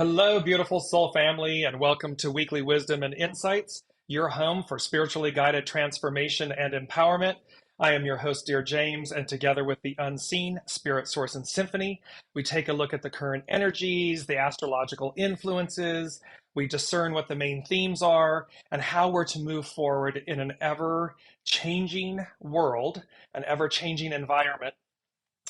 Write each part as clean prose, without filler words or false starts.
Hello, beautiful soul family, and welcome to Weekly Wisdom and Insights, your home for spiritually guided transformation and empowerment. I am your host, Dear James, and together with the unseen Spirit Source and Symphony, we take a look at the current energies, the astrological influences, we discern what the main themes are, and how we're to move forward in an ever-changing world, an ever-changing environment,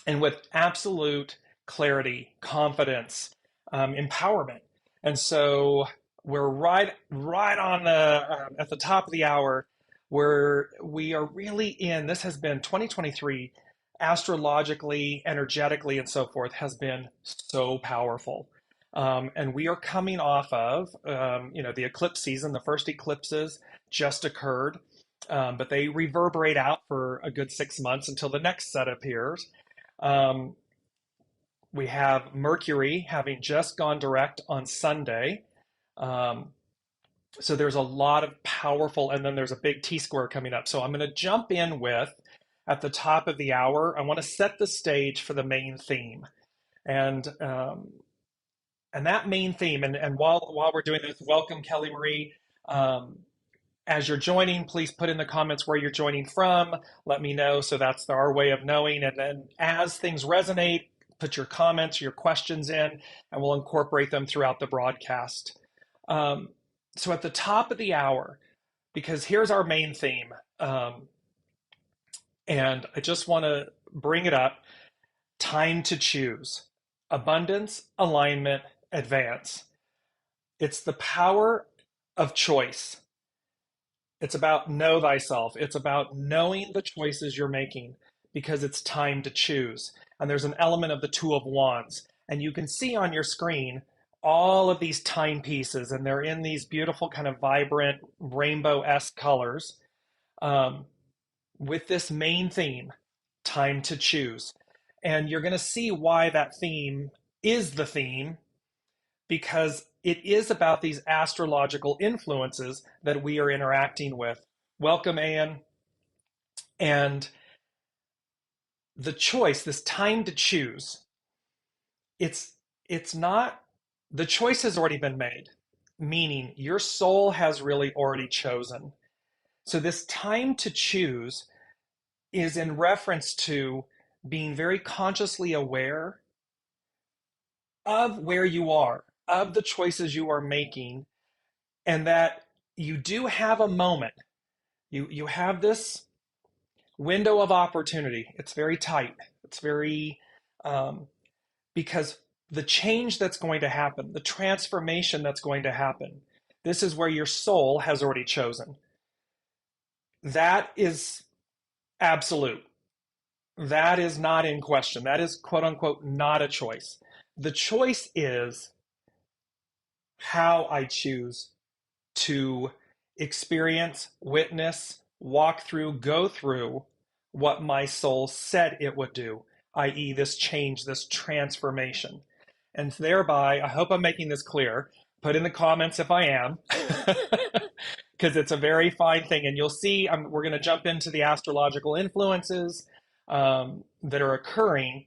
and with absolute clarity, confidence, empowerment. And so we're right on the at the top of the hour where we are really in. This has been 2023, astrologically, energetically, and so forth has been so powerful. And we are coming off of the eclipse season. The first eclipses just occurred, but they reverberate out for a good 6 months until the next set appears. We have Mercury having just gone direct on Sunday. So there's a lot of powerful, and then there's a big T-square coming up. So I'm going to jump in with, at the top of the hour, I want to set the stage for the main theme. And that main theme, and while we're doing this, welcome Kelly Marie. As you're joining, please put in the comments where you're joining from. Let me know, so that's our way of knowing. And then as things resonate, put your comments, your questions in, and we'll incorporate them throughout the broadcast. So at the top of the hour, because here's our main theme, and I just want to bring it up, time to choose. Abundance, alignment, advance. It's the power of choice. It's about know thyself. It's about knowing the choices you're making because it's time to choose. And there's an element of the Two of Wands. And you can see on your screen all of these timepieces, and they're in these beautiful kind of vibrant rainbow-esque colors with this main theme, time to choose. And you're going to see why that theme is the theme, because it is about these astrological influences that we are interacting with. Welcome, Anne. And the choice, this time to choose, it's not, the choice has already been made, meaning your soul has really already chosen. So this time to choose is in reference to being very consciously aware of where you are, of the choices you are making, and that you do have a moment. You have this window of opportunity. It's very tight. It's very, because the change that's going to happen, the transformation that's going to happen, this is where your soul has already chosen. That is absolute. That is not in question. That is, quote unquote, not a choice. The choice is how I choose to experience, witness, walk through, go through what my soul said it would do, i.e., this change, this transformation. And thereby, I hope I'm making this clear. Put in the comments if I am, because it's a very fine thing. And you'll see, we're going to jump into the astrological influences that are occurring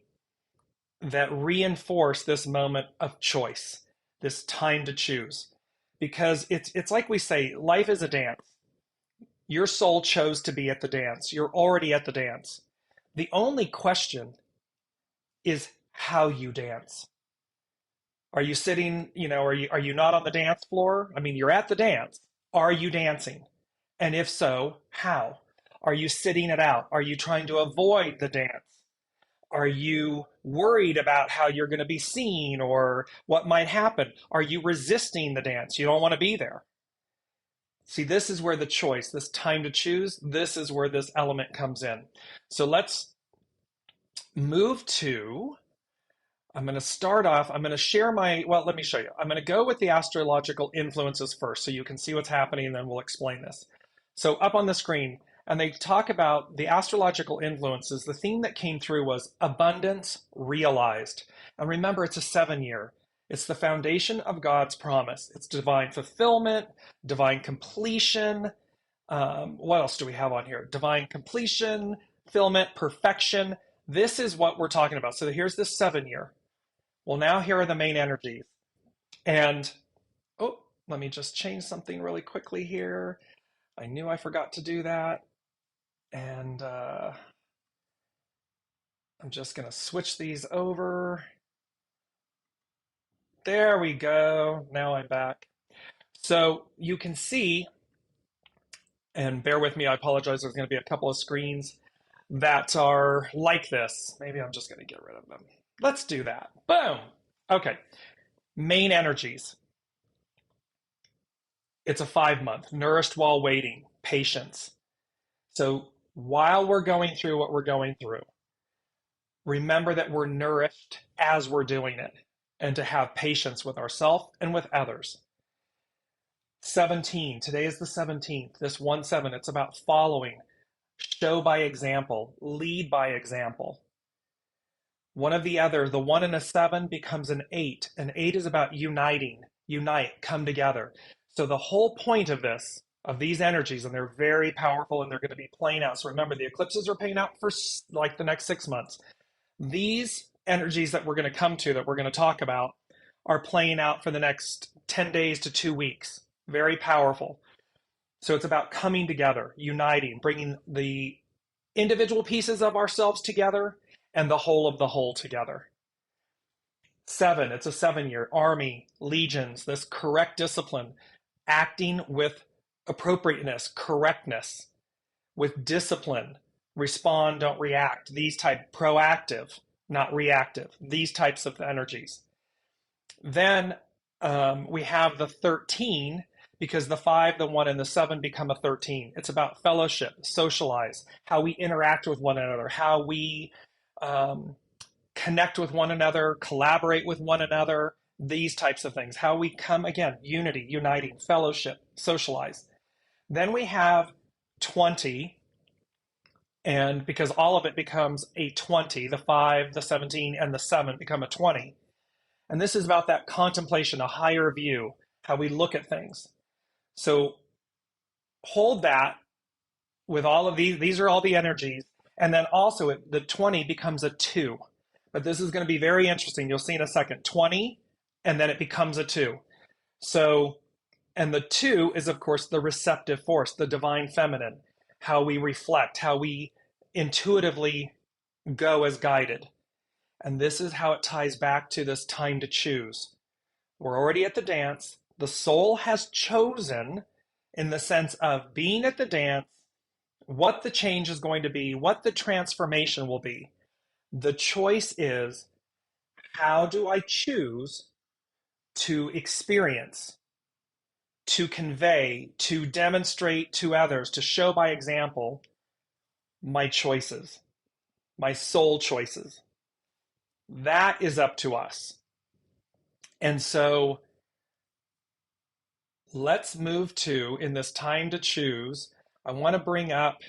that reinforce this moment of choice, this time to choose. Because it's like we say, life is a dance. Your soul chose to be at the dance. You're already at the dance. The only question is how you dance. Are you sitting, are you not on the dance floor? I mean, you're at the dance. Are you dancing? And if so, how? Are you sitting it out? Are you trying to avoid the dance? Are you worried about how you're going to be seen or what might happen? Are you resisting the dance? You don't want to be there. See, this is where the choice, this time to choose, this is where this element comes in. So let's move to, I'm going to start off, I'm going to share let me show you. I'm going to go with the astrological influences first so you can see what's happening, and then we'll explain this. So up on the screen, and they talk about the astrological influences. The theme that came through was abundance realized. And remember, it's a 7-year. It's the foundation of God's promise. It's divine fulfillment, divine completion. What else do we have on here? Divine completion, fulfillment, perfection. This is what we're talking about. So here's the 7-year. Well, now here are the main energies. And, oh, let me just change something really quickly here. I knew I forgot to do that. And I'm just going to switch these over. There we go. Now I'm back. So you can see, and bear with me, I apologize, there's going to be a couple of screens that are like this. Maybe I'm just going to get rid of them. Let's do that. Boom. Okay. Main energies. It's a 5-month. Nourished while waiting. Patience. So while we're going through what we're going through, remember that we're nourished as we're doing it, and to have patience with ourselves and with others. 17. Today is the 17th. This 1-7. It's about following. Show by example. Lead by example. One of the other, the 1 and a 7 becomes an 8. An 8 is about uniting, unite, come together. So the whole point of this, of these energies, and they're very powerful and they're going to be playing out. So remember, the eclipses are playing out for like the next 6 months. These energies that we're going to come to, that we're going to talk about, are playing out for the next 10 days to 2 weeks. Very powerful. So it's about coming together, uniting, bringing the individual pieces of ourselves together and the whole together. 7, it's a 7-year. Army, legions, this correct discipline, acting with appropriateness, correctness, with discipline, respond, don't react, these type, proactive, not reactive, these types of energies. Then we have the 13, because the 5, the 1, and the 7 become a 13. It's about fellowship, socialize, how we interact with one another, how we connect with one another, collaborate with one another, these types of things. How we come, again, unity, uniting, fellowship, socialize. Then we have 20, and because all of it becomes a 20, the 5, the 17, and the 7 become a 20. And this is about that contemplation, a higher view, how we look at things. So hold that with all of these are all the energies. And then also the 20 becomes a 2. But this is going to be very interesting. You'll see in a second. 20, and then it becomes a 2. So, and the 2 is, of course, the receptive force, the divine feminine, how we reflect, how we intuitively go as guided. And this is how it ties back to this time to choose. We're already at the dance. The soul has chosen, in the sense of being at the dance, what the change is going to be, what the transformation will be. The choice is, how do I choose to experience, to convey, to demonstrate to others, to show by example my choices, my soul choices? That is up to us. And so let's move to, in this time to choose, I want to bring up,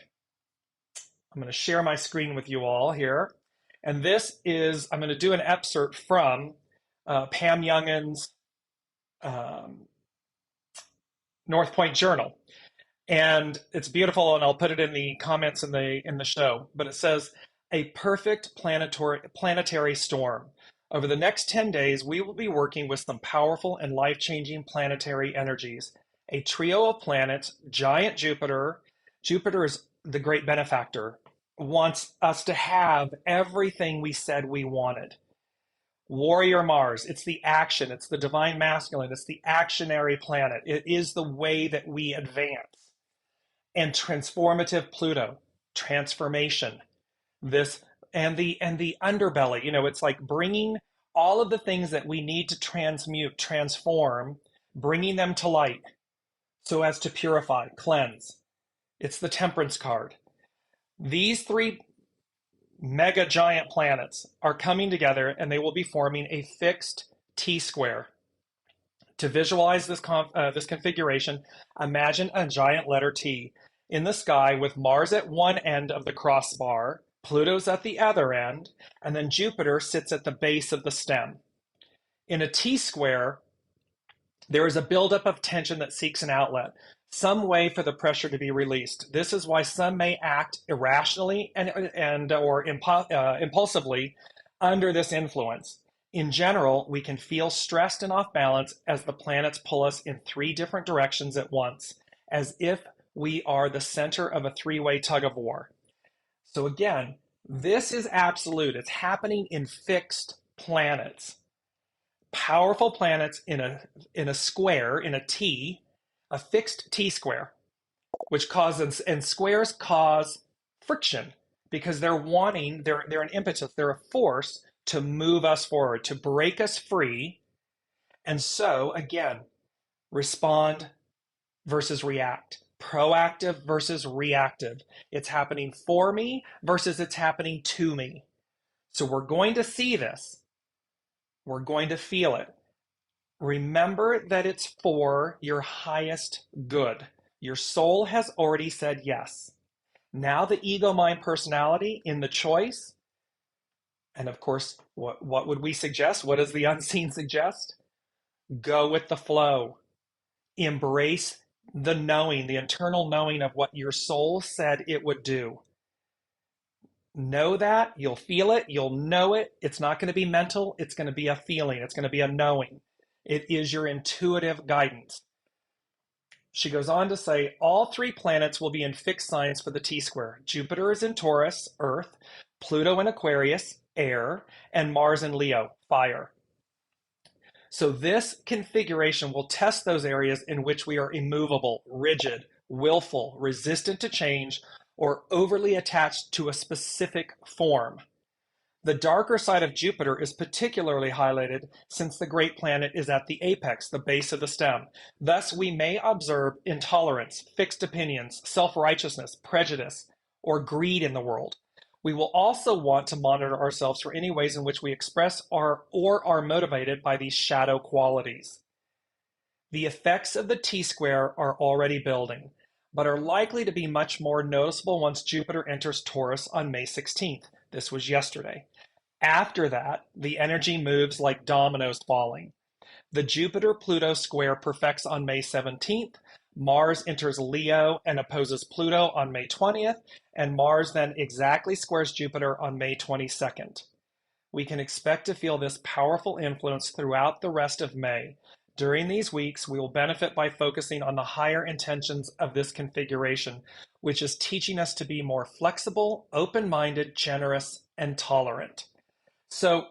I'm going to share my screen with you all here. And this is, I'm going to do an excerpt from Pam Youngin's North Point Journal. And it's beautiful, and I'll put it in the comments in the show. But it says, a perfect planetary storm. Over the next 10 days, we will be working with some powerful and life-changing planetary energies. A trio of planets, giant Jupiter. Jupiter is the great benefactor, wants us to have everything we said we wanted. Warrior Mars, it's the action, it's the divine masculine, it's the actionary planet. It is the way that we advance. And transformative Pluto, transformation. This and the underbelly, it's like bringing all of the things that we need to transmute, transform, bringing them to light so as to purify, cleanse. It's the Temperance card. These 3 mega giant planets are coming together, and they will be forming a fixed T-square. To visualize this configuration, imagine a giant letter T in the sky with Mars at one end of the crossbar, Pluto's at the other end, and then Jupiter sits at the base of the stem. In a T-square, there is a buildup of tension that seeks an outlet, some way for the pressure to be released. This is why some may act irrationally or impulsively under this influence. In general, we can feel stressed and off balance as the planets pull us in three different directions at once, as if we are the center of a three-way tug of war. So again, this is absolute. It's happening in fixed planets. Powerful planets in a square, in a T, a fixed T square, which causes, and squares cause friction because they're an impetus, they're a force to move us forward, to break us free. And so, again, respond versus react, proactive versus reactive. It's happening for me versus it's happening to me. So we're going to see this. We're going to feel it. Remember that it's for your highest good. Your soul has already said yes. Now the ego, mind, personality in the choice. And of course, what would we suggest? What does the unseen suggest? Go with the flow. Embrace the knowing, the internal knowing of what your soul said it would do. Know that, you'll feel it, you'll know it. It's not going to be mental, it's going to be a feeling, it's going to be a knowing. It is your intuitive guidance. She goes on to say, all three planets will be in fixed signs for the T-square. Jupiter is in Taurus, Earth, Pluto in Aquarius, air, and Mars in Leo, fire. So this configuration will test those areas in which we are immovable, rigid, willful, resistant to change, or overly attached to a specific form. The darker side of Jupiter is particularly highlighted since the great planet is at the apex, the base of the stem. Thus, we may observe intolerance, fixed opinions, self-righteousness, prejudice, or greed in the world. We will also want to monitor ourselves for any ways in which we express or are motivated by these shadow qualities. The effects of the T-square are already building, but are likely to be much more noticeable once Jupiter enters Taurus on May 16th. This was yesterday. After that, the energy moves like dominoes falling. The Jupiter-Pluto square perfects on May 17th. Mars enters Leo and opposes Pluto on May 20th, and Mars then exactly squares Jupiter on May 22nd. We can expect to feel this powerful influence throughout the rest of May. During these weeks, we will benefit by focusing on the higher intentions of this configuration, which is teaching us to be more flexible, open-minded, generous, and tolerant. So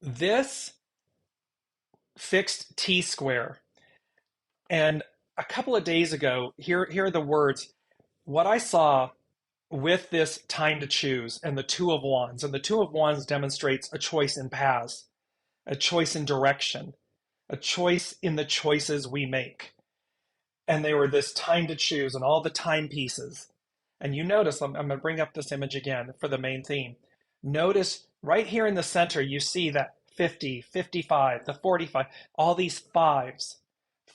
this fixed T-square, and a couple of days ago, here are the words. What I saw with this time to choose and the Two of Wands, and the Two of Wands demonstrates a choice in paths, a choice in direction, a choice in the choices we make. And they were this time to choose and all the timepieces. And you notice, I'm going to bring up this image again for the main theme. Notice right here in the center, you see that 50, 55, the 45, all these fives.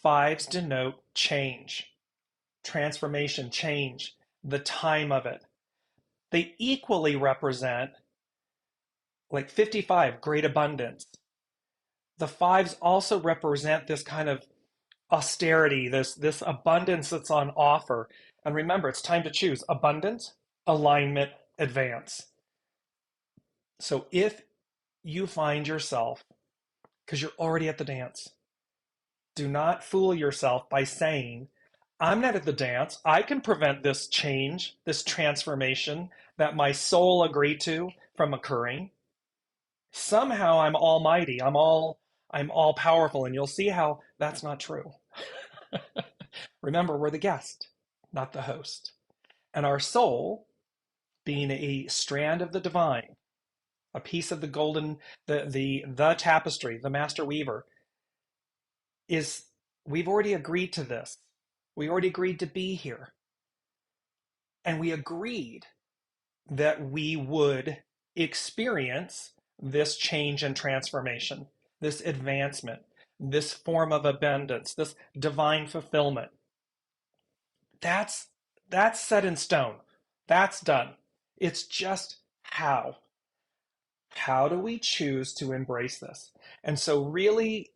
Fives denote change, transformation, change, the time of it. They equally represent, like 55, great abundance. The fives also represent this kind of austerity, this abundance that's on offer. And remember, it's time to choose abundance, alignment, advance. So if you find yourself, because you're already at the dance, do not fool yourself by saying, I'm not at the dance. I can prevent this change, this transformation that my soul agreed to from occurring. Somehow I'm almighty. I'm all powerful. And you'll see how that's not true. Remember, we're the guest, not the host. And our soul, being a strand of the divine, a piece of the golden, the tapestry, the master weaver, we've already agreed to this. We already agreed to be here. And we agreed that we would experience this change and transformation, this advancement, this form of abundance, this divine fulfillment. That's set in stone. That's done. It's just how. How do we choose to embrace this? And so really,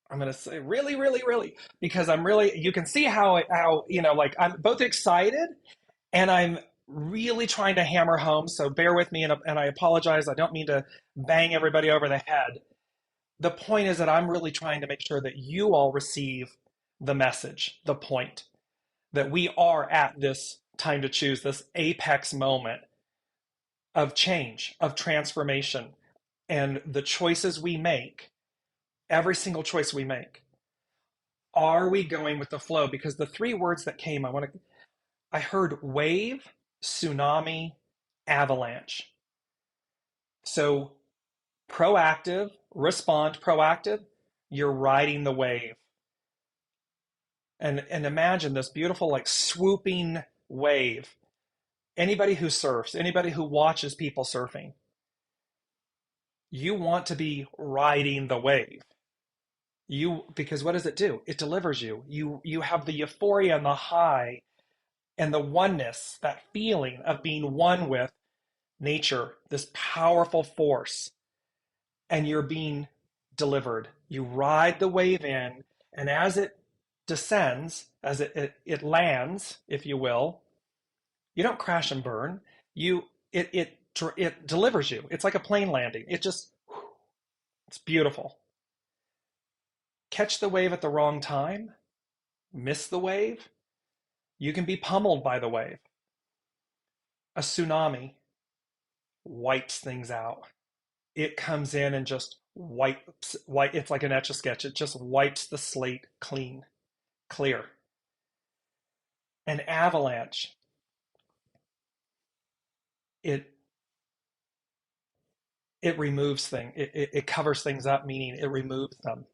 I'm going to say really, really, really, because you can see how, like I'm both excited and really trying to hammer home, so bear with me, and I apologize. I don't mean to bang everybody over the head. The point is that I'm really trying to make sure that you all receive the message, the point, that we are at this time to choose, this apex moment of change, of transformation, and the choices we make, every single choice we make. Are we going with the flow? Because the three words that came, I heard wave, tsunami, avalanche. So proactive, respond proactive, you're riding the wave. And imagine this beautiful, like swooping wave. Anybody who surfs, anybody who watches people surfing, you want to be riding the wave. Because what does it do? It delivers you. You have the euphoria and the high and the oneness, that feeling of being one with nature, this powerful force, and you're being delivered. You ride the wave in, and as it descends, as it lands, if you will, you don't crash and burn. It delivers you. It's like a plane landing. It's beautiful. Catch the wave at the wrong time, miss the wave, you can be pummeled by the wave. A tsunami wipes things out. It comes in and just it's like an etch a sketch. It just wipes the slate clear. An avalanche, it it removes things. It covers things up, meaning it removes them.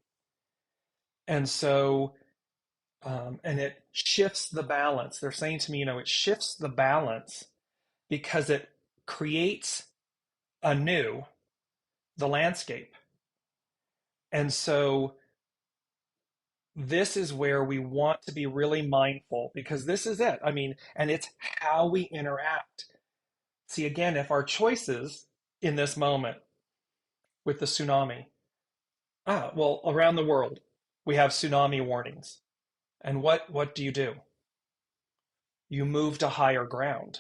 And so, and it shifts the balance. They're saying to me, it shifts the balance because it creates anew the landscape. And so this is where we want to be really mindful, because this is it. I mean, and it's how we interact. See, again, if our choices in this moment with the tsunami, well, around the world, we have tsunami warnings. And what do? You move to higher ground.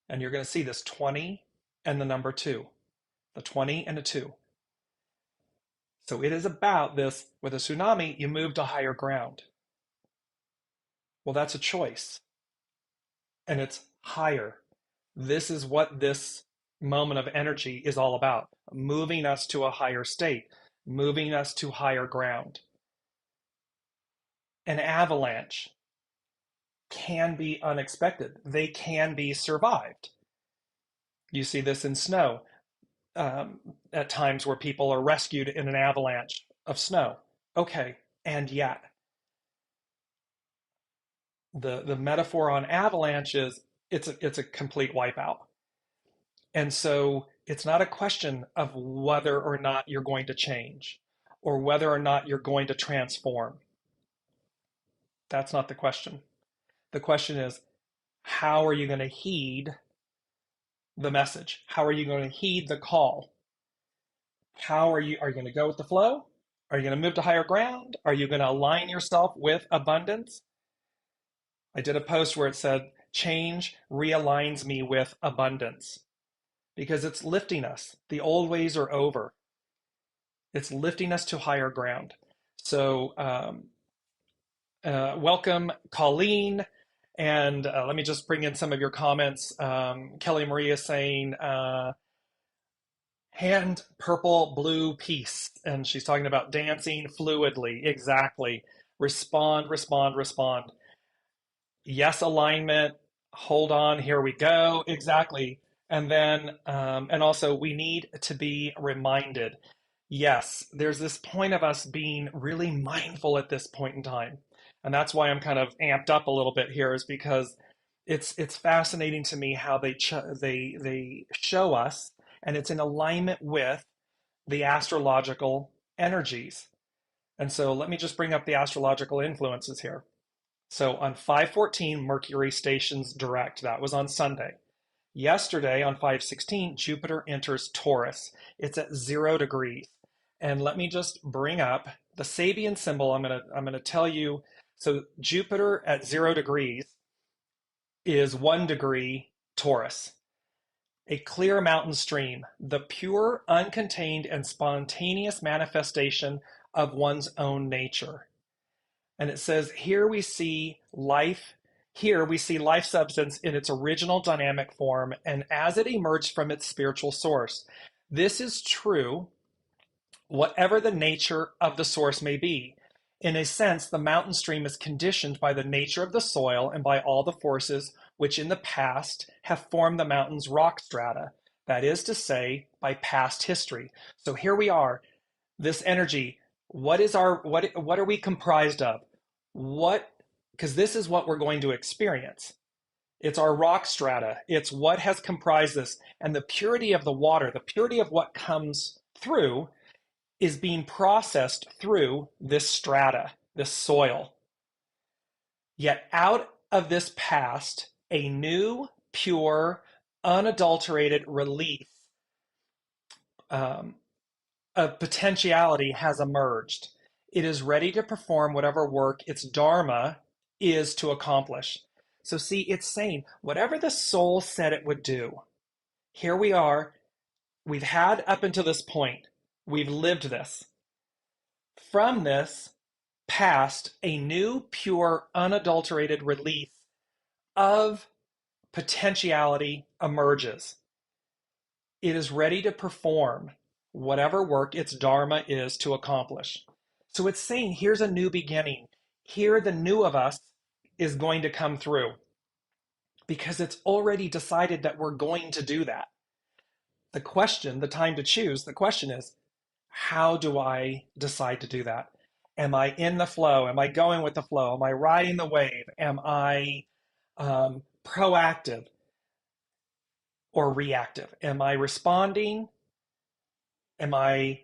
And you're going to see this 20 and the number 2, the 20 and the 2. So it is about this, with a tsunami, you move to higher ground. Well, that's a choice. And it's higher. This is what this moment of energy is all about, moving us to a higher state, moving us to higher ground. An avalanche can be unexpected. They can be survived. You see this in snow, at times where people are rescued in an avalanche of snow. Okay, and yet the metaphor on avalanche is it's a complete wipeout. And so it's not a question of whether or not you're going to change or whether or not you're going to transform. That's not the question. The question is, how are you going to heed the message? How are you going to heed the call? Are you going to go with the flow? Are you going to move to higher ground? Are you going to align yourself with abundance? I did a post where it said, change realigns me with abundance, because it's lifting us. The old ways are over. It's lifting us to higher ground. So welcome, Colleen. And let me just bring in some of your comments. Kelly Marie is saying, hand purple, blue, peace. And she's talking about dancing fluidly. Exactly. Respond, respond, respond. Yes, alignment. Hold on, here we go. Exactly. And then, and also, we need to be reminded. Yes, there's this point of us being really mindful at this point in time. And that's why I'm kind of amped up a little bit here, is because it's fascinating to me how they show us, and it's in alignment with the astrological energies. And so let me just bring up the astrological influences here. So on 5/14, Mercury stations direct. That was on Sunday. Yesterday on 5/16, Jupiter enters Taurus. It's at 0 degrees. And let me just bring up the Sabian symbol. I'm gonna tell you. So Jupiter at 0 degrees is 1 degree Taurus. A clear mountain stream, the pure, uncontained, and spontaneous manifestation of one's own nature. And it says, here we see life substance in its original dynamic form and as it emerged from its spiritual source. This is true, whatever the nature of the source may be. In a sense, the mountain stream is conditioned by the nature of the soil and by all the forces which in the past have formed the mountain's rock strata. That is to say, by past history. So here we are, this energy. What are we comprised of? Because this is what we're going to experience. It's our rock strata. It's what has comprised this. And the purity of the water, the purity of what comes through, is being processed through this strata, this soil. Yet out of this past, a new, pure, unadulterated release of potentiality has emerged. It is ready to perform whatever work its dharma is to accomplish. So see, it's saying whatever the soul said it would do. Here we are. We've had up until this point. We've lived this. From this past, a new, pure, unadulterated release of potentiality emerges. It is ready to perform whatever work its dharma is to accomplish. So it's saying, here's a new beginning. Here, the new of us is going to come through because it's already decided that we're going to do that. The question, the time to choose, the question is, how do I decide to do that? Am I in the flow? Am I going with the flow? Am I riding the wave? Am I proactive or reactive? Am I responding? Am I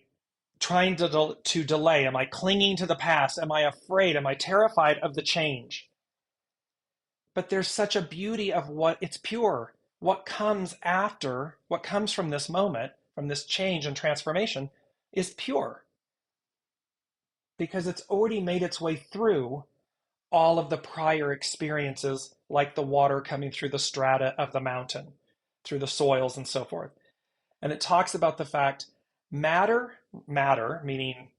trying to delay? Am I clinging to the past? Am I afraid? Am I terrified of the change? But there's such a beauty of what it's pure. What comes after, what comes from this moment, from this change and transformation, is pure. Because it's already made its way through all of the prior experiences, like the water coming through the strata of the mountain, through the soils and so forth. And it talks about the fact matter, meaning,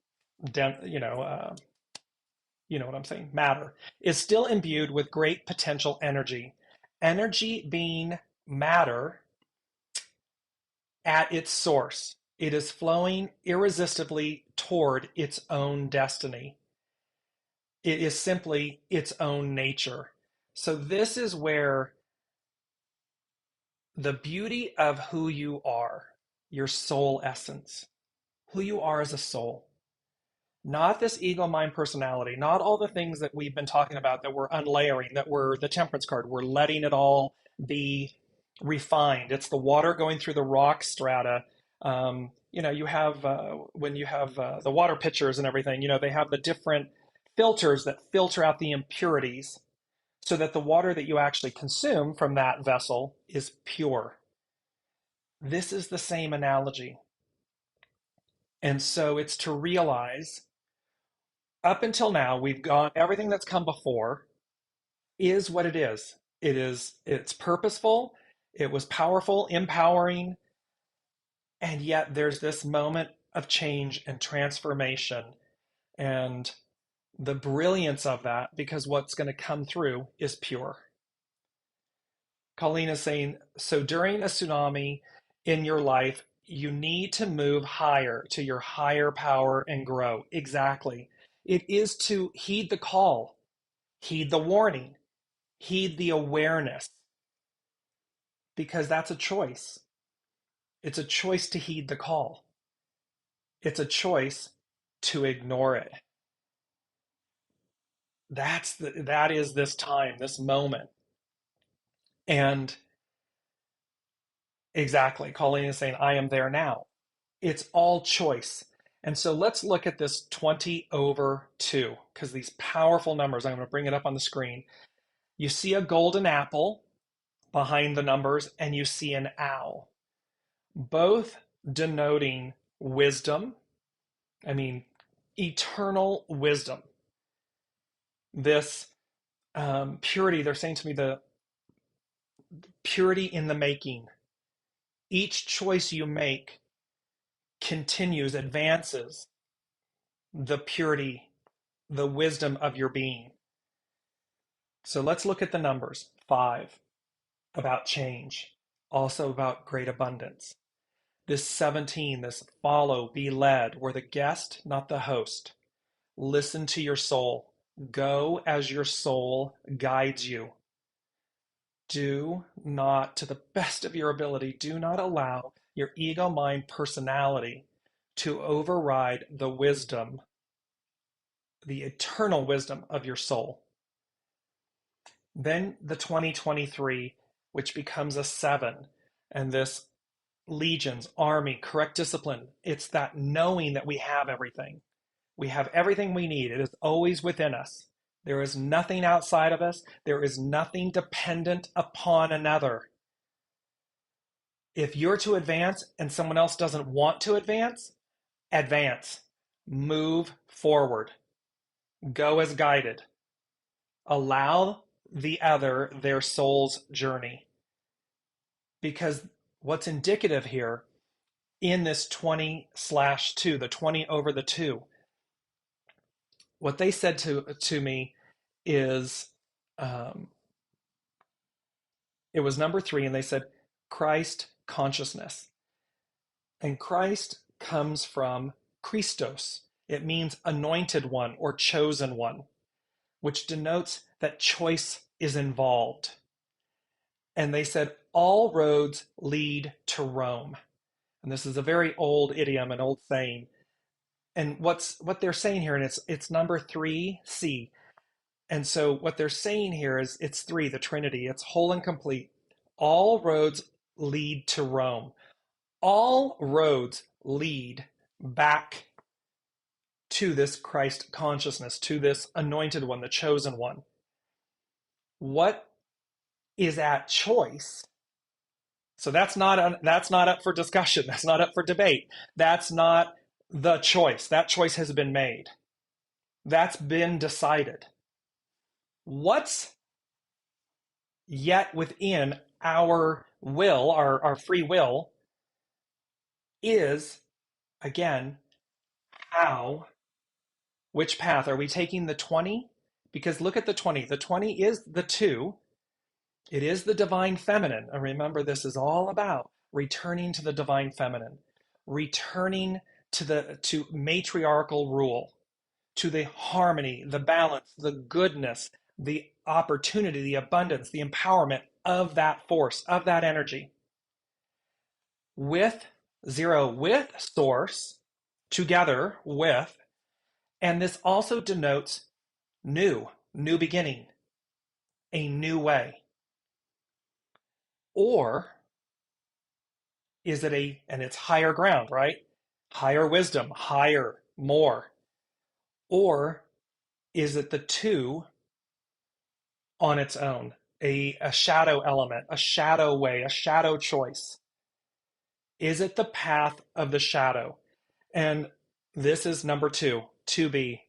you know what I'm saying, matter, is still imbued with great potential energy. Energy being matter at its source. It is flowing irresistibly toward its own destiny. It is simply its own nature. So this is where the beauty of who you are, your soul essence, who you are as a soul, not this ego mind personality, not all the things that we've been talking about that we're unlayering, that we're the temperance card, we're letting it all be refined. It's the water going through the rock strata. You have when you have the water pitchers and everything, they have the different filters that filter out the impurities so that the water that you actually consume from that vessel is pure. This is the same analogy. And so it's to realize up until now, we've gone, everything that's come before is what it is. It's purposeful, it was powerful, empowering, and yet there's this moment of change and transformation and the brilliance of that, because what's going to come through is pure. Colleen is saying, so during a tsunami in your life, you need to move higher to your higher power and grow. Exactly. It is to heed the call, heed the warning, heed the awareness, because that's a choice. It's a choice to heed the call. It's a choice to ignore it. That is this time, this moment. And exactly, Colleen is saying, I am there now. It's all choice. And so let's look at this 20/2, because these powerful numbers, I'm going to bring it up on the screen. You see a golden apple behind the numbers, and you see an owl, both denoting wisdom. I mean, eternal wisdom. This purity, they're saying to me, purity in the making. Each choice you make continues, advances the purity, the wisdom of your being. So let's look at the numbers. 5, about change, also about great abundance. This 17, this follow, be led, we're the guest, not the host. Listen to your soul. Go as your soul guides you. Do not, to the best of your ability, do not allow your ego, mind, personality to override the wisdom, the eternal wisdom of your soul. Then the 2023, which becomes a 7, and this legions, army, correct discipline. It's that knowing that we have everything. We have everything we need. It is always within us. There is nothing outside of us. There is nothing dependent upon another. If you're to advance and someone else doesn't want to advance, advance. Move forward. Go as guided. Allow the other their soul's journey. Because what's indicative here in this 20/2, the 20 over the 2, what they said to me is, it was number 3, and they said, Christ consciousness. And Christ comes from Christos. It means anointed one or chosen one, which denotes that choice is involved. And they said, all roads lead to Rome. And this is a very old idiom, an old saying. And what they're saying here, and it's number 3C. And so what they're saying here is it's 3, the Trinity. It's whole and complete. All roads lead to Rome. All roads lead back to this Christ consciousness, to this anointed one, the chosen one. What is at choice? So that's not up for discussion. That's not up for debate. That's not the choice. That choice has been made. That's been decided. What's yet within our will, our free will, is, again, which path? Are we taking the 20? Because look at the 20. The 20 is the 2. It is the divine feminine. And remember, this is all about returning to the divine feminine, returning to matriarchal rule, to the harmony, the balance, the goodness, the opportunity, the abundance, the empowerment of that force, of that energy. With 0, with source, together with, and this also denotes new beginning, a new way. Or is it and it's higher ground, right? Higher wisdom, higher, more. Or is it the 2 on its own, a shadow element, a shadow way, a shadow choice? Is it the path of the shadow? And this is number 2, to be,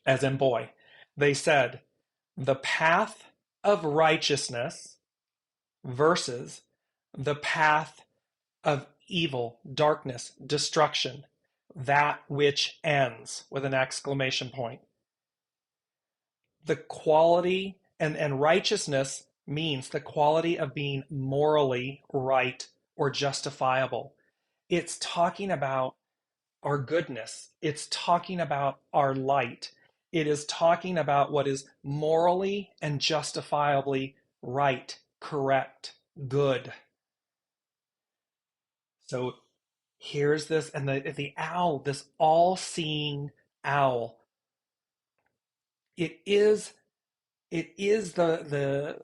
as in boy. They said, the path of righteousness versus the path of evil, darkness, destruction, that which ends, with an exclamation point. The quality, and righteousness means the quality of being morally right or justifiable. It's talking about our goodness. It's talking about our light. It is talking about what is morally and justifiably right, correct, good. So here's this, and the owl, this all-seeing owl. It is the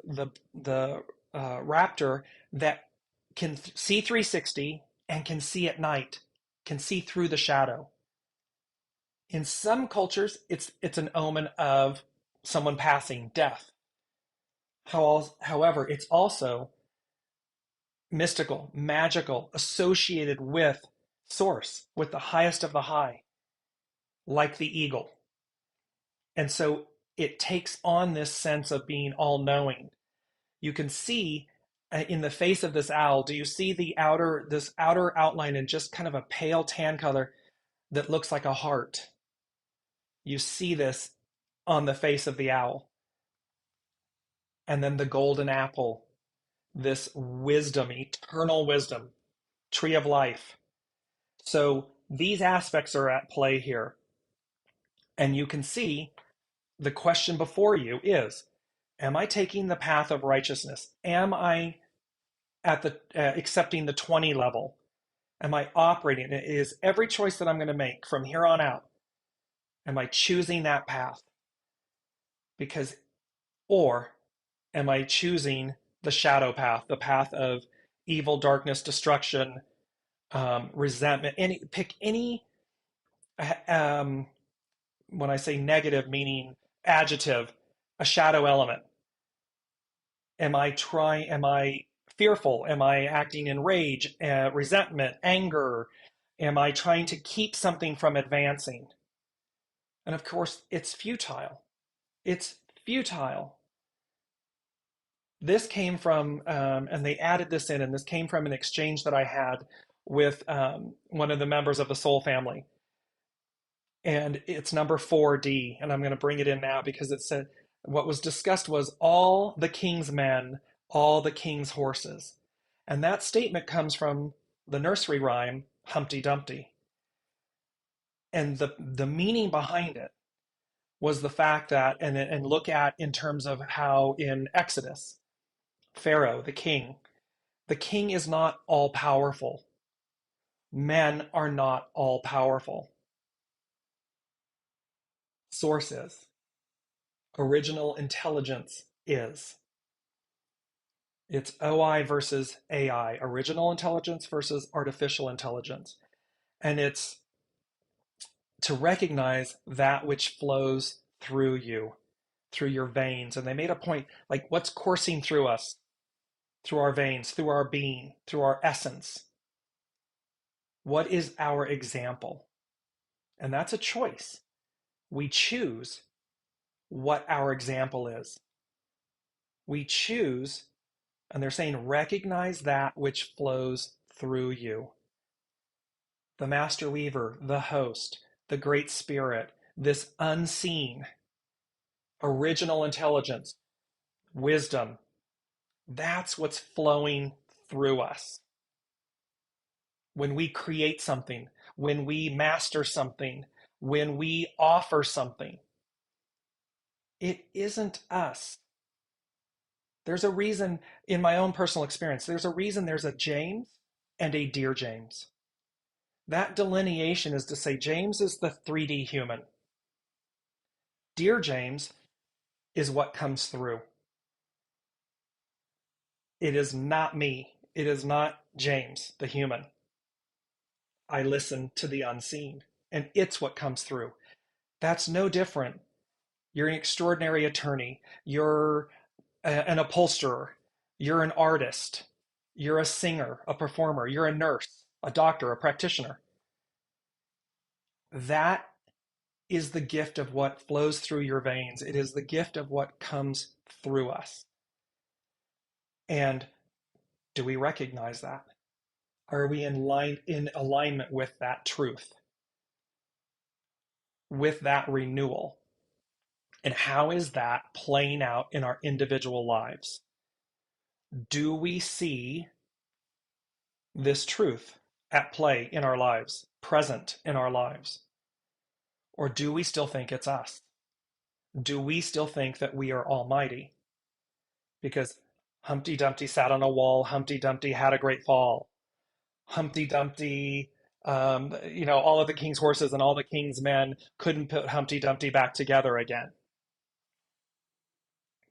raptor that can see 360 and can see at night, can see through the shadow. In some cultures, it's an omen of someone passing, death. However, it's also mystical, magical, associated with source, with the highest of the high, like the eagle. And so it takes on this sense of being all-knowing. You can see in the face of this owl, do you see this outer outline in just kind of a pale tan color that looks like a heart? You see this on the face of the owl. And then the golden apple, this wisdom, eternal wisdom, tree of life. So these aspects are at play here. And you can see the question before you is, am I taking the path of righteousness? Am I at the accepting the 20 level? Am I operating? Is every choice that I'm going to make from here on out, am I choosing that path? Because, or am I choosing the shadow path, the path of evil, darkness, destruction, resentment? Pick any. Um, when I say negative, meaning adjective, a shadow element. Am I fearful? Am I acting in rage, resentment, anger? Am I trying to keep something from advancing? And of course, it's futile. It's futile. This came from, and they added this in, and this came from an exchange that I had with one of the members of the Soul family. And it's number 4D, and I'm going to bring it in now because it said what was discussed was all the king's men, all the king's horses. And that statement comes from the nursery rhyme, Humpty Dumpty. And the meaning behind it was the fact that, and look at in terms of how in Exodus, Pharaoh, the king is not all powerful. Men are not all powerful. Source is. Original intelligence is. It's OI versus AI, original intelligence versus artificial intelligence. And it's to recognize that which flows through you, through your veins. And they made a point like what's coursing through us, through our veins, through our being, through our essence. What is our example? And that's a choice. We choose what our example is. We choose, and they're saying, recognize that which flows through you. The master weaver, the host, the great spirit, this unseen, original intelligence, wisdom, that's what's flowing through us. When we create something, when we master something, when we offer something, it isn't us. There's a reason, in my own personal experience, there's a reason there's a James and a Dear James. That delineation is to say James is the 3D human. Dear James is what comes through. It is not me. It is not James, the human. I listen to the unseen, and it's what comes through. That's no different. You're an extraordinary attorney. You're an upholsterer. You're an artist. You're a singer, a performer. You're a nurse, a doctor, a practitioner. That is the gift of what flows through your veins. It is the gift of what comes through us. And do we recognize that? Are we in alignment with that truth, with that renewal? And how is that playing out in our individual lives? Do we see this truth at play in our lives, present in our lives? Or do we still think it's us? Do we still think that we are almighty? Because Humpty Dumpty sat on a wall, Humpty Dumpty had a great fall. Humpty Dumpty, all of the king's horses and all the king's men couldn't put Humpty Dumpty back together again.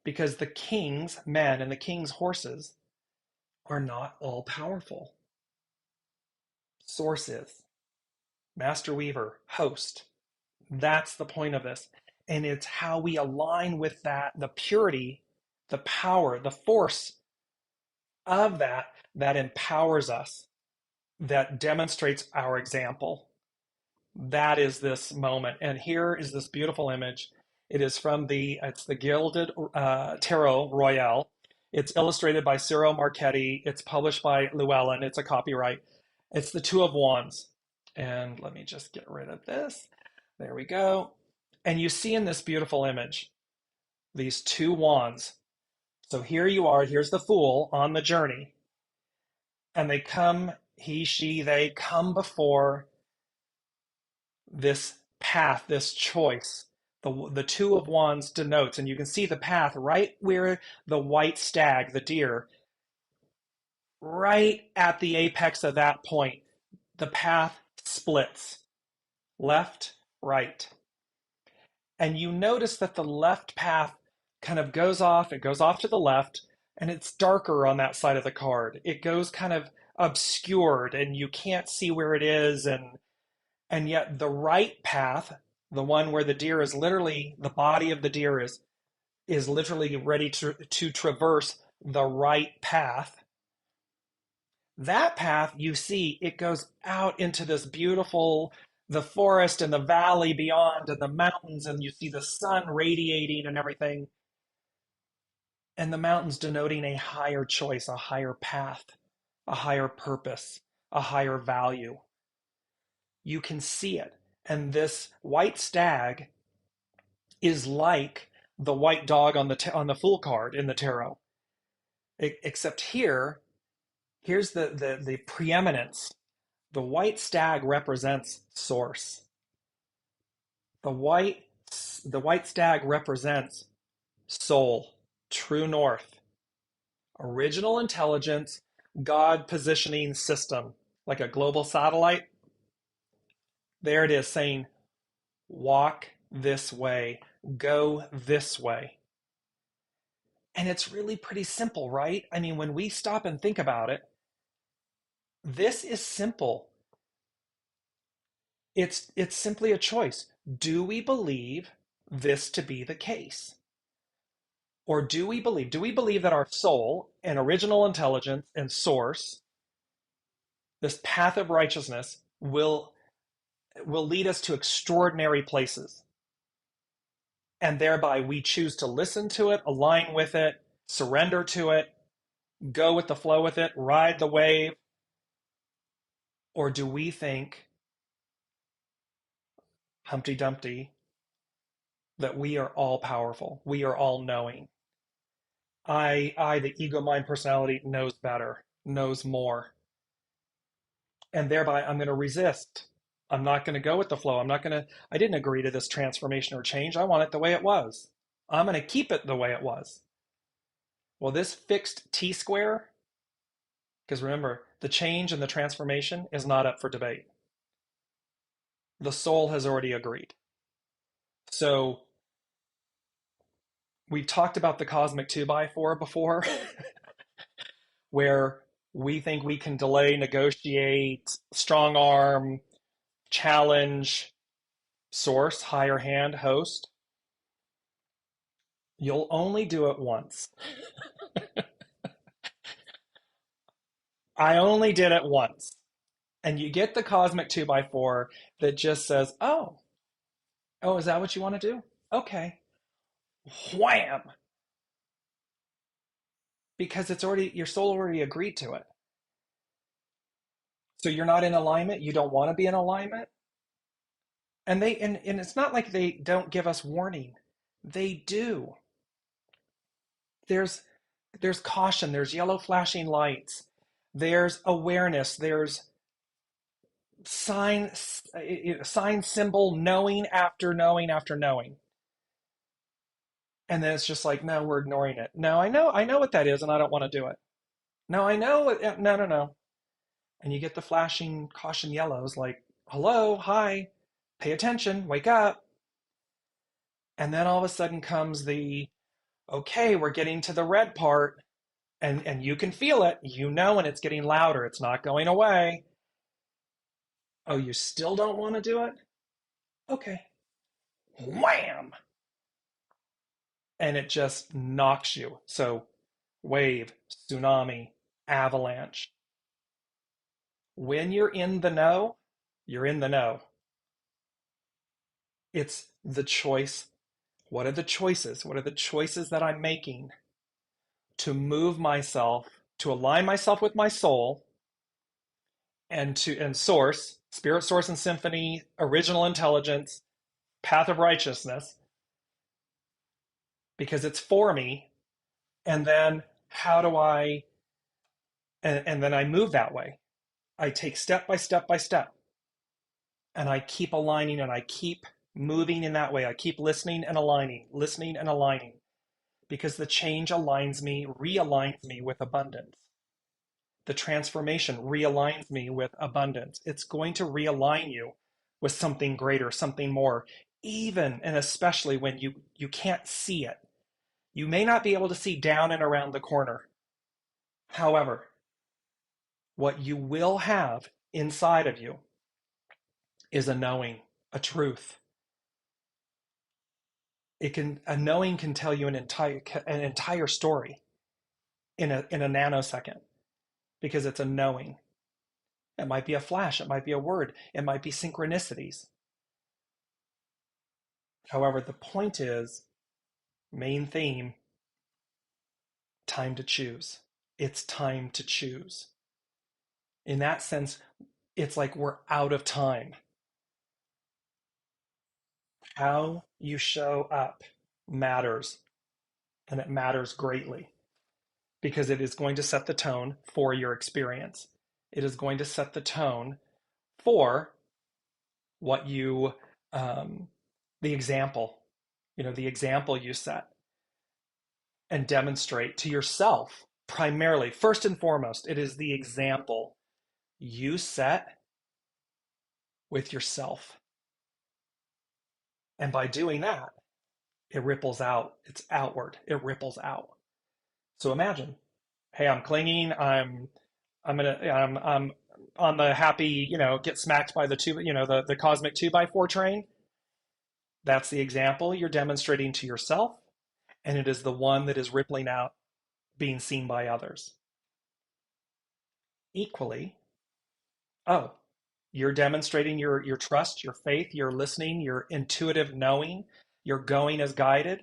Because the king's men and the king's horses are not all powerful. Sources, master weaver, host. That's the point of this. And it's how we align with that, the purity, the power, the force of that empowers us, that demonstrates our example. That is this moment. And here is this beautiful image. It's the Gilded Tarot Royale. It's illustrated by Cyril Marchetti. It's published by Llewellyn. It's a copyright. It's the Two of Wands. And let me just get rid of this. There we go. And you see in this beautiful image these two wands. So here you are. Here's the Fool on the journey. And they come, he, she, they come before this path, this choice. The Two of Wands denotes, and you can see the path right where the white stag, the deer, right at the apex of that point, the path splits left, right. And you notice that the left path kind of goes off, it goes off to the left, and it's darker on that side of the card. It goes kind of obscured, and you can't see where it is, and yet the right path, the one where the deer is literally, the body of the deer is literally ready to traverse the right path. That path, you see, it goes out into this beautiful, the forest and the valley beyond and the mountains, and you see the sun radiating and everything. And the mountains denoting a higher choice, a higher path, a higher purpose, a higher value. You can see it. And this white stag is like the white dog on the Fool card in the tarot. Except here's the preeminence. The white stag represents source. The white stag represents soul, true north, original intelligence, God positioning system, like a global satellite. There it is saying, walk this way, go this way. And it's really pretty simple, right? I mean, when we stop and think about it, this is simple. It's simply a choice. Do we believe this to be the case? Or do we believe that our soul and original intelligence and source, this path of righteousness, will lead us to extraordinary places? And thereby we choose to listen to it, align with it, surrender to it, go with the flow with it, ride the wave? Or do we think, Humpty Dumpty, that we are all powerful, we are all knowing? The ego mind personality, knows better, knows more. And thereby I'm going to resist. I'm not going to go with the flow. I didn't agree to this transformation or change. I want it the way it was. I'm going to keep it the way it was. Well, this fixed T square, because remember, the change and the transformation is not up for debate. The soul has already agreed. So we've talked about the cosmic 2x4 before, where we think we can delay, negotiate, strong arm, challenge, source, higher hand, host. You'll only do it once. I only did it once. And you get the cosmic 2x4 that just says, oh, is that what you want to do? Okay. Wham! Because your soul already agreed to it. So you're not in alignment. You don't want to be in alignment. And it's not like they don't give us warning. They do. There's caution, there's yellow flashing lights, there's awareness, there's sign symbol, knowing after knowing after knowing. And then it's just like, no, we're ignoring it. No, I know what that is, and I don't want to do it. No, I know it. No. And you get the flashing caution yellows, like, hello, hi, pay attention, wake up. And then all of a sudden comes okay, we're getting to the red part, and you can feel it, and it's getting louder. It's not going away. Oh, you still don't want to do it? Okay. Wham! And it just knocks you. So, wave, tsunami, avalanche. When you're in the know, you're in the know. It's the choice. What are the choices? What are the choices that I'm making to move myself, to align myself with my soul and source, spirit, source, and symphony, original intelligence, path of righteousness, because it's for me. And then how do I, and then I move that way. I take step by step by step, and I keep aligning and I keep moving in that way. I keep listening and aligning, because the change aligns me, realigns me with abundance. The transformation realigns me with abundance. It's going to realign you with something greater, something more, even and especially when you can't see it. You may not be able to see down and around the corner. However, what you will have inside of you is a knowing, a truth. A knowing can tell you an entire story in a nanosecond, because it's a knowing. It might be a flash, it might be a word, it might be synchronicities. However, the point is, main theme, time to choose. It's time to choose. In that sense, it's like we're out of time. How you show up matters, and it matters greatly, because it is going to set the tone for your experience. It is going to set the tone for what you, the example, the example you set and demonstrate to yourself. Primarily, first and foremost, it is the example you set with yourself. And by doing that, it ripples out. It's outward. It ripples out. So imagine, hey, I'm clinging. I'm on the happy, get smacked by the two, the cosmic 2x4 train. That's the example you're demonstrating to yourself, and it is the one that is rippling out, being seen by others. Equally, oh, you're demonstrating your trust, your faith, your listening, your intuitive knowing, your going as guided.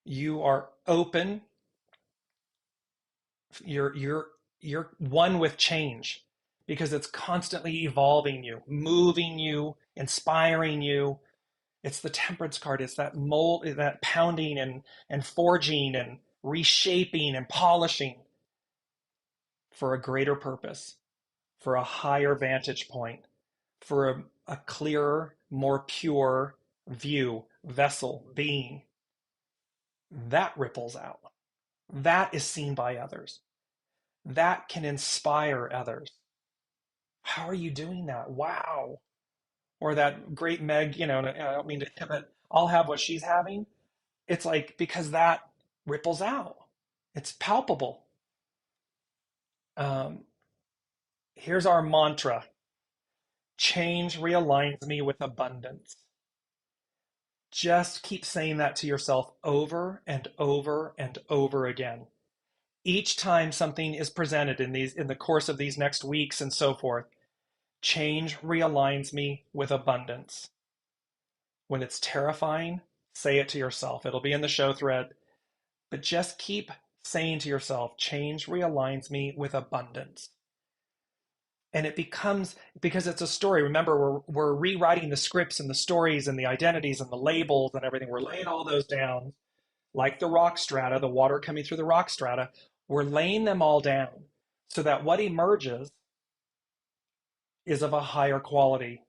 You are open. You're one with change, because it's constantly evolving you, moving you, inspiring you. It's the temperance card. It's that mold, that pounding and forging and reshaping and polishing for a greater purpose, for a higher vantage point, for a clearer, more pure view, vessel, being. That ripples out. That is seen by others. That can inspire others. How are you doing that? Wow. Or that great Meg, and I don't mean to, but I'll have what she's having. It's like, because that ripples out. It's palpable. Um, Here's our mantra: change realigns me with abundance. Just keep saying that to yourself over and over and over again. Each time something is presented in the course of these next weeks and so forth, change realigns me with abundance. When it's terrifying, say it to yourself. It'll be in the show thread, but just keep saying to yourself, change realigns me with abundance. And it becomes, because it's a story. Remember, we're rewriting the scripts and the stories and the identities and the labels and everything. We're laying all those down, like the rock strata, the water coming through the rock strata. We're laying them all down so that what emerges is of a higher quality,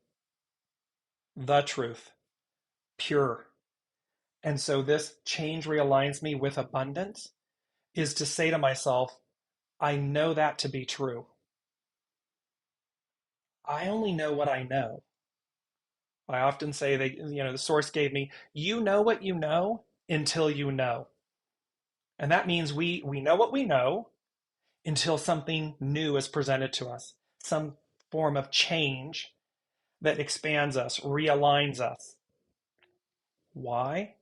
the truth, pure. And so this change realigns me with abundance is to say to myself, I know that to be true. I only know what I know. I often say the source gave me, you know what you know until you know. And that means we know what we know until something new is presented to us, some form of change that expands us, realigns us. Why?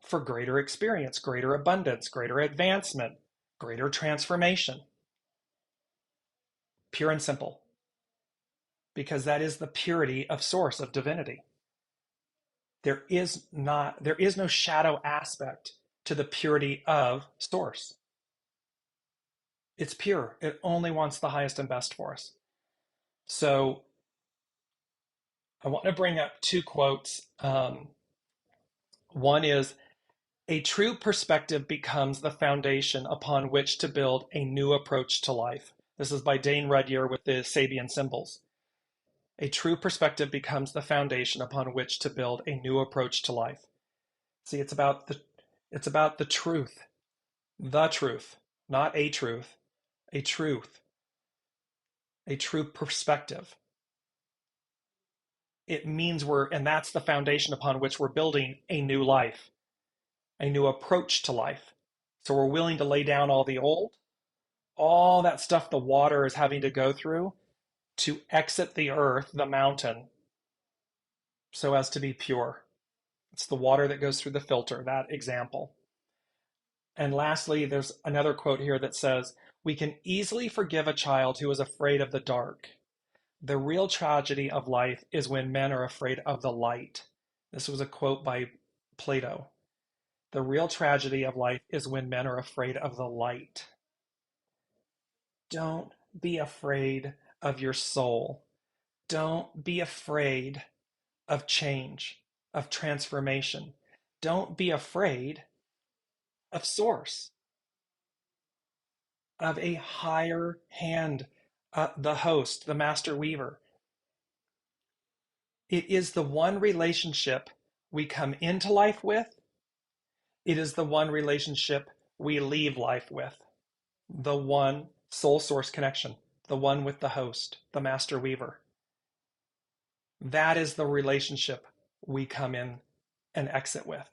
For greater experience, greater abundance, greater advancement, greater transformation. Pure and simple. Because that is the purity of source, of divinity. There is no shadow aspect to the purity of source. It's pure. It only wants the highest and best for us. So I want to bring up two quotes. One is, a true perspective becomes the foundation upon which to build a new approach to life. This is by Dane Rudhyar with the Sabian symbols. A true perspective becomes the foundation upon which to build a new approach to life. See, it's about the truth, not a truth, a truth, a true perspective. It means and that's the foundation upon which we're building a new life, a new approach to life. So we're willing to lay down all the old, all that stuff the water is having to go through to exit the earth, the mountain, so as to be pure. It's the water that goes through the filter, that example. And lastly, there's another quote here that says, we can easily forgive a child who is afraid of the dark. The real tragedy of life is when men are afraid of the light. This was a quote by Plato. The real tragedy of life is when men are afraid of the light. Don't be afraid of your soul. Don't be afraid of change, of transformation. Don't be afraid of source, of a higher hand, the host, the master weaver. It is the one relationship we come into life with. It is the one relationship we leave life with. The one soul source connection, the one with the host, the master weaver. That is the relationship we come in and exit with.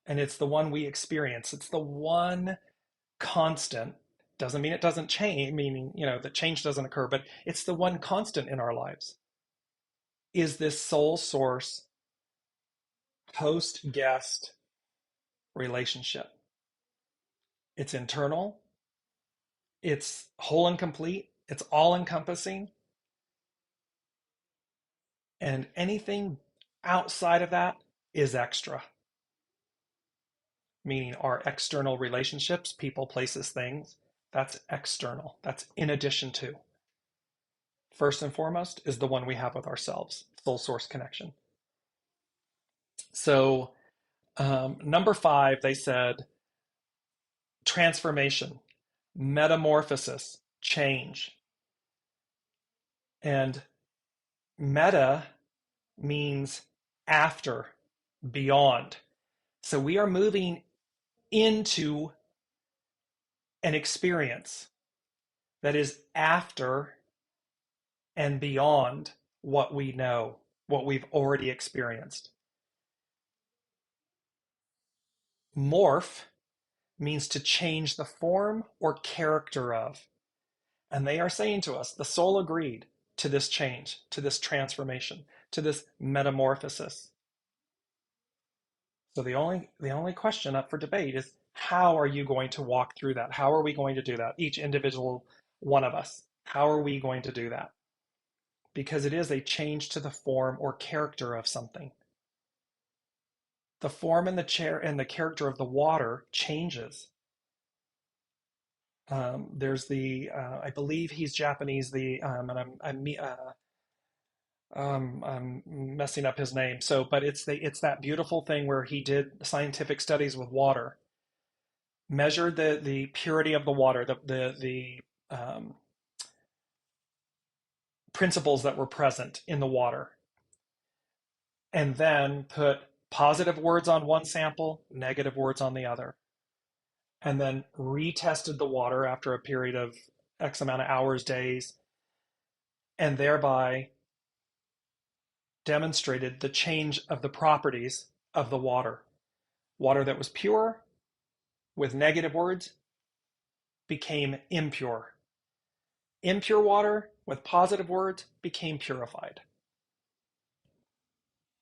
And it's the one we experience. It's the one constant. Doesn't mean it doesn't change, meaning, that change doesn't occur, but it's the one constant in our lives. Is this soul source host guest relationship. It's internal, it's whole and complete, it's all encompassing, and anything outside of that is extra. Meaning our external relationships, people, places, things, that's external. That's in addition to. First and foremost is the one we have with ourselves, soul source connection. So, number 5, they said transformation, metamorphosis, change. And meta means after, beyond. So we are moving into an experience that is after and beyond what we know, what we've already experienced. Morph means to change the form or character of. And they are saying to us, the soul agreed to this change, to this transformation, to this metamorphosis. So the only question up for debate is, how are you going to walk through that? How are we going to do that? Each individual one of us. How are we going to do that? Because it is a change to the form or character of something. The form and the character of the water changes. There's I believe he's Japanese, and I'm messing up his name. So, but it's that beautiful thing where he did scientific studies with water, measured the purity of the water, the principles that were present in the water, and then put positive words on one sample, negative words on the other, and then retested the water after a period of X amount of hours, days, and thereby demonstrated the change of the properties of the water. Water that was pure with negative words became impure. Impure water with positive words became purified.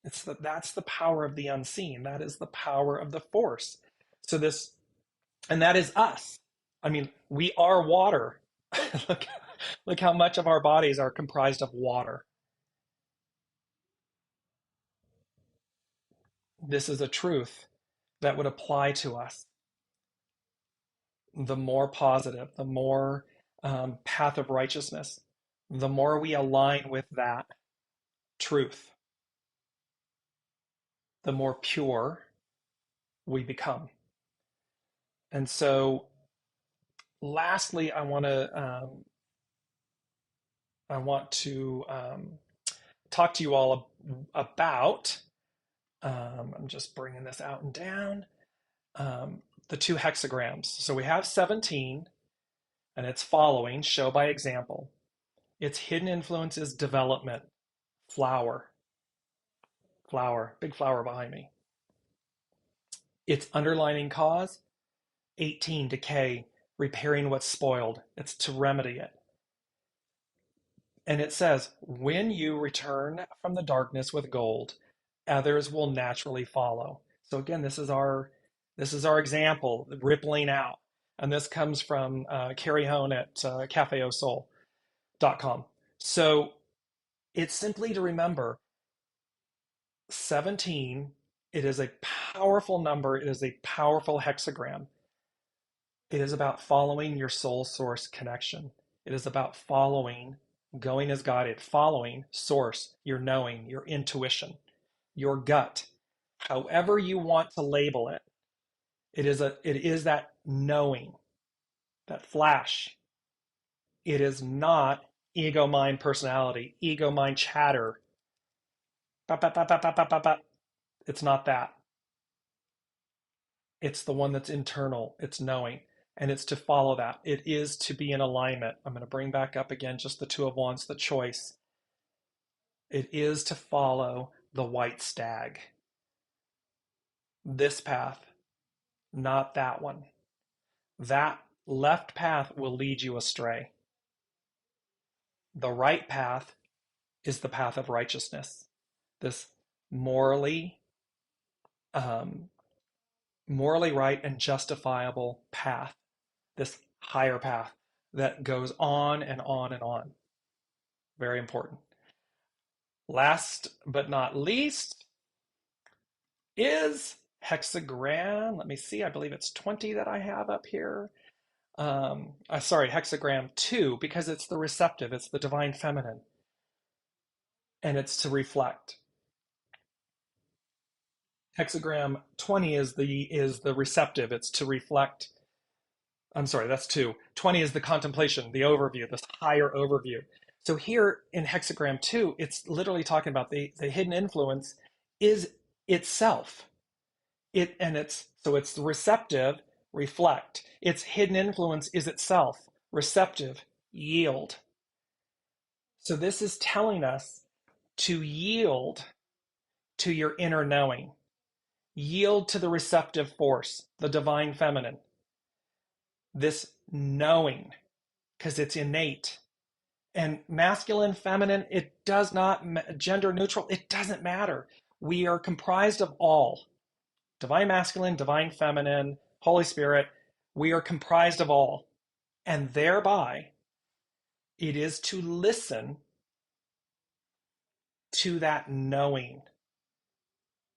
That's the power of the unseen. That is the power of the force. So and that is us. I mean, we are water. look how much of our bodies are comprised of water. This is a truth that would apply to us, the more positive, the more path of righteousness, the more we align with that truth, the more pure we become. And so, lastly, I want to talk to you all about. I'm just bringing this out and down. The two hexagrams. So we have 17, and it's following, show by example. Its hidden influence is development, flower, big flower behind me. Its underlining cause, 18, decay, repairing what's spoiled. It's to remedy it. And it says, when you return from the darkness with gold, others will naturally follow. So again, this is our example, rippling out. And this comes from Carrie Hone at cafeausoul.com. So it's simply to remember 17, it is a powerful number. It is a powerful hexagram. It is about following your soul source connection. It is about following, going as guided, following source, your knowing, your intuition, your gut, however you want to label it. It is that knowing, that flash. It is not ego, mind, personality, ego, mind, chatter. It's not that. It's the one that's internal. It's knowing. And it's to follow that. It is to be in alignment. I'm going to bring back up again just the Two of Wands, the choice. It is to follow the white stag. This path, not that one. That left path will lead you astray. The right path is the path of righteousness. This morally right and justifiable path, this higher path that goes on and on and on. Very important. Last but not least is hexagram. Let me see. I believe it's 20 that I have up here. Sorry, hexagram 2, because it's the receptive. It's the divine feminine. And it's to reflect. Hexagram 20 is the receptive. It's to reflect. I'm sorry, that's 2. 20 is the contemplation, the overview, this higher overview. So here in hexagram 2, it's literally talking about the hidden influence is itself. It's the receptive, reflect. Its hidden influence is itself, receptive, yield. So this is telling us to yield to your inner knowing. Yield to the receptive force, the divine feminine. This knowing, because it's innate. And masculine, feminine, it does not, gender neutral, it doesn't matter. We are comprised of all. Divine masculine, divine feminine, Holy Spirit, we are comprised of all. And thereby, it is to listen to that knowing.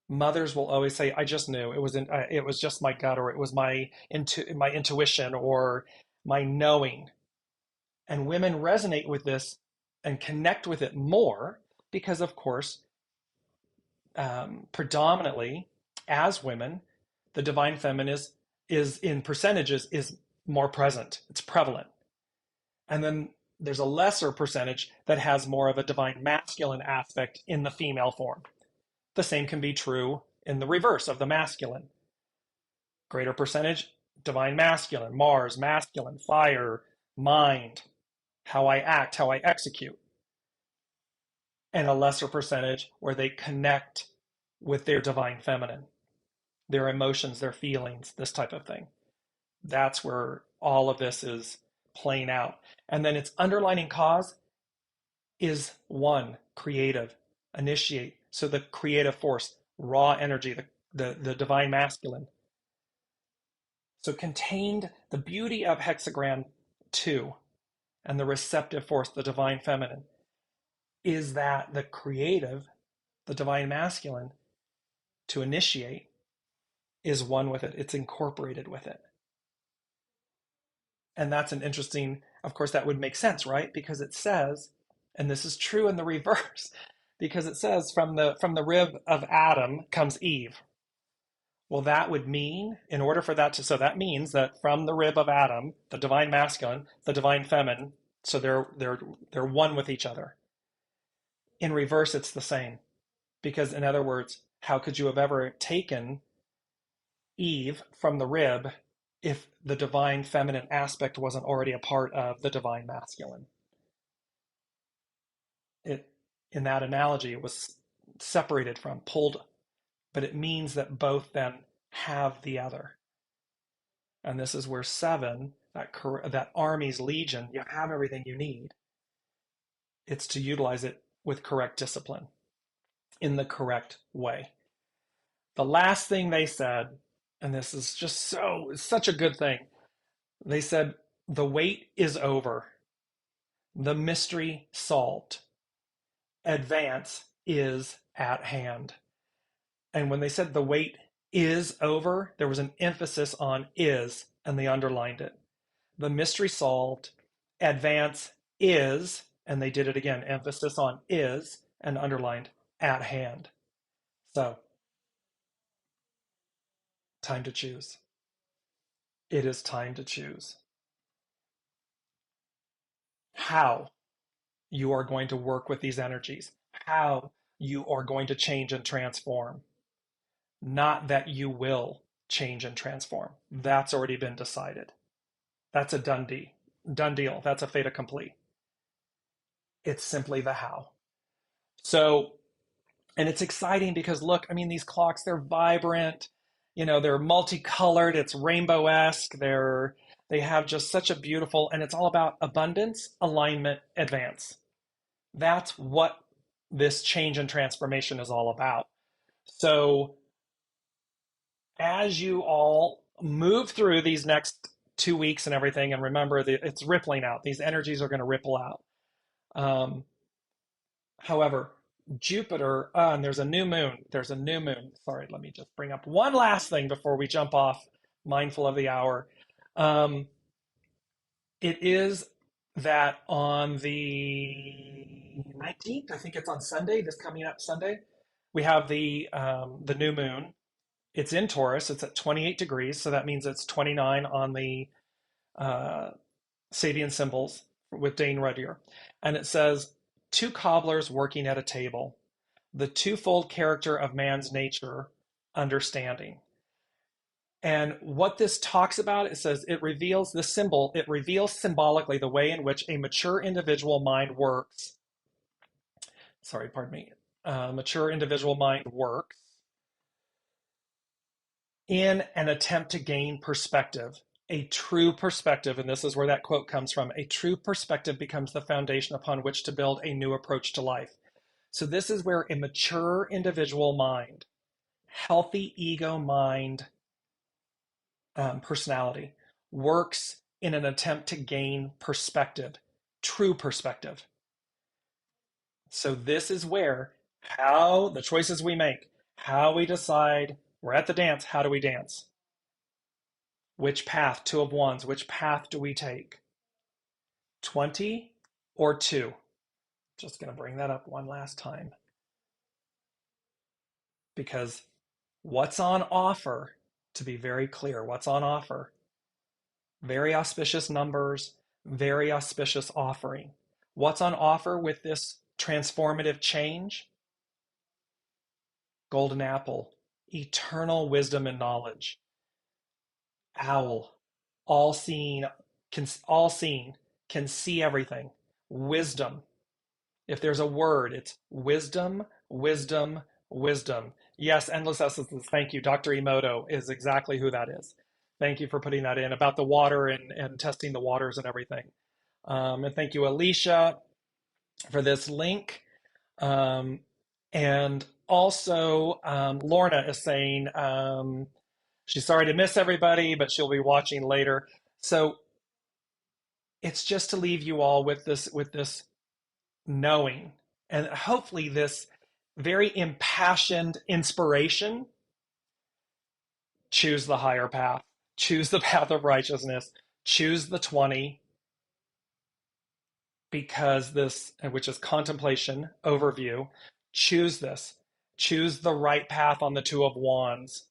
Mothers will always say, I just knew. It was just my gut, or it was my intuition, or my knowing. And women resonate with this and connect with it more because, of course, predominantly as women, the divine feminine is in percentages is more present. It's prevalent. And then there's a lesser percentage that has more of a divine masculine aspect in the female form. The same can be true in the reverse of the masculine. Greater percentage, divine masculine, Mars, masculine, fire, mind, how I act, how I execute. And a lesser percentage where they connect with their divine feminine, their emotions, their feelings, this type of thing. That's where all of this is playing out. And then its underlining cause is 1, creative, initiate. So the creative force, raw energy, the divine masculine. So contained the beauty of hexagram 2 and the receptive force, the divine feminine, is that the creative, the divine masculine, to initiate, is one with it. It's incorporated with it. And that's an interesting, of course, that would make sense, right? Because it says, and this is true in the reverse, because it says from the rib of Adam comes Eve. Well, that would mean, in order for that to, so that means that from the rib of Adam, the divine masculine, the divine feminine, so they're one with each other. In reverse, it's the same. Because in other words, how could you have ever taken Eve from the rib if the divine feminine aspect wasn't already a part of the divine masculine? It, in that analogy, it was separated from, pulled, but it means that both then have the other. And this is where seven, that army's legion, you have everything you need. It's to utilize it with correct discipline in the correct way. The last thing they said, and this is just such a good thing, they said, the wait is over. The mystery solved. Advance is at hand. And when they said the wait is over, there was an emphasis on is, and they underlined it. The mystery solved. Advance is, and they did it again, emphasis on is, and underlined at hand. So, time to choose. It is time to choose how you are going to work with these energies, how you are going to change and transform. Not that you will change and transform. That's already been decided. That's a done deal. That's a fait accompli. It's simply the how. So, and it's exciting because look, I mean, these clocks, they're vibrant, they're multicolored, it's rainbow-esque, they have just such a beautiful, and it's all about abundance, alignment, advance. That's what this change and transformation is all about. So as you all move through these next 2 weeks and everything, and remember that it's rippling out, these energies are going to ripple out. However, Jupiter, and there's a new moon. There's a new moon. Sorry, let me just bring up one last thing before we jump off, mindful of the hour. It is that on the 19th, I think it's on Sunday, this coming up Sunday, we have the new moon. It's in Taurus. It's at 28 degrees, so that means it's 29 on the Sabian symbols with Dane Ruddier. And it says, two cobblers working at a table, the twofold character of man's nature, understanding. And what this talks about, it says it reveals symbolically the way in which a mature individual mind works. Sorry, pardon me. Mature individual mind works in an attempt to gain perspective, a true perspective, and this is where that quote comes from, a true perspective becomes the foundation upon which to build a new approach to life. So this is where a mature individual mind, healthy ego mind, personality, works in an attempt to gain perspective, true perspective. So this is where how the choices we make, how we decide, we're at the dance, how do we dance? Which path, two of wands, which path do we take? 20 or 2? Just going to bring that up one last time. Because what's on offer, to be very clear, what's on offer? Very auspicious numbers, very auspicious offering. What's on offer with this transformative change? Golden apple, eternal wisdom and knowledge. Owl, all seeing, can see everything. Wisdom. If there's a word, it's wisdom, wisdom, wisdom. Yes, endless essences. Thank you. Dr. Emoto is exactly who that is. Thank you for putting that in about the water and testing the waters and everything. And thank you, Alicia, for this link. And also, Lorna is saying she's sorry to miss everybody, but she'll be watching later. So it's just to leave you all with this knowing, and hopefully this very impassioned inspiration choose the higher path, choose the path of righteousness, choose the 20, because this, which is contemplation, overview, choose this. Choose the right path on the Two of Wands.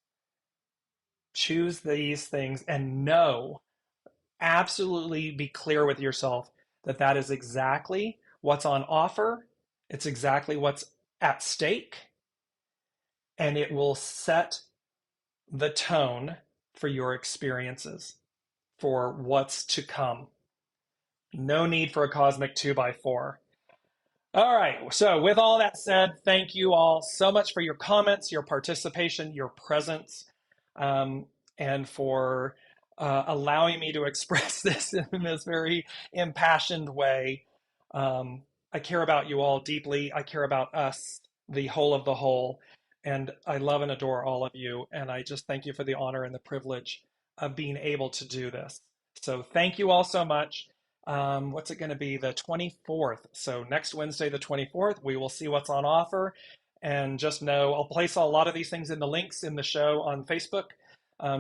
Choose these things and know, absolutely be clear with yourself that that is exactly what's on offer. It's exactly what's at stake. And it will set the tone for your experiences, for what's to come. No need for a cosmic 2x4. All right. So, with all that said, thank you all so much for your comments, your participation, your presence, um, and for allowing me to express this in this very impassioned way. Um, I care about you all deeply. I care about us, the whole of the whole. And I love and adore all of you. And I just thank you for the honor and the privilege of being able to do this. So, thank you all so much. What's it going to be? The 24th. So next Wednesday, the 24th, we will see what's on offer. And just know I'll place a lot of these things in the links in the show on Facebook,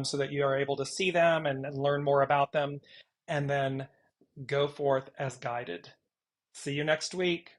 so that you are able to see them and learn more about them. And then go forth as guided. See you next week.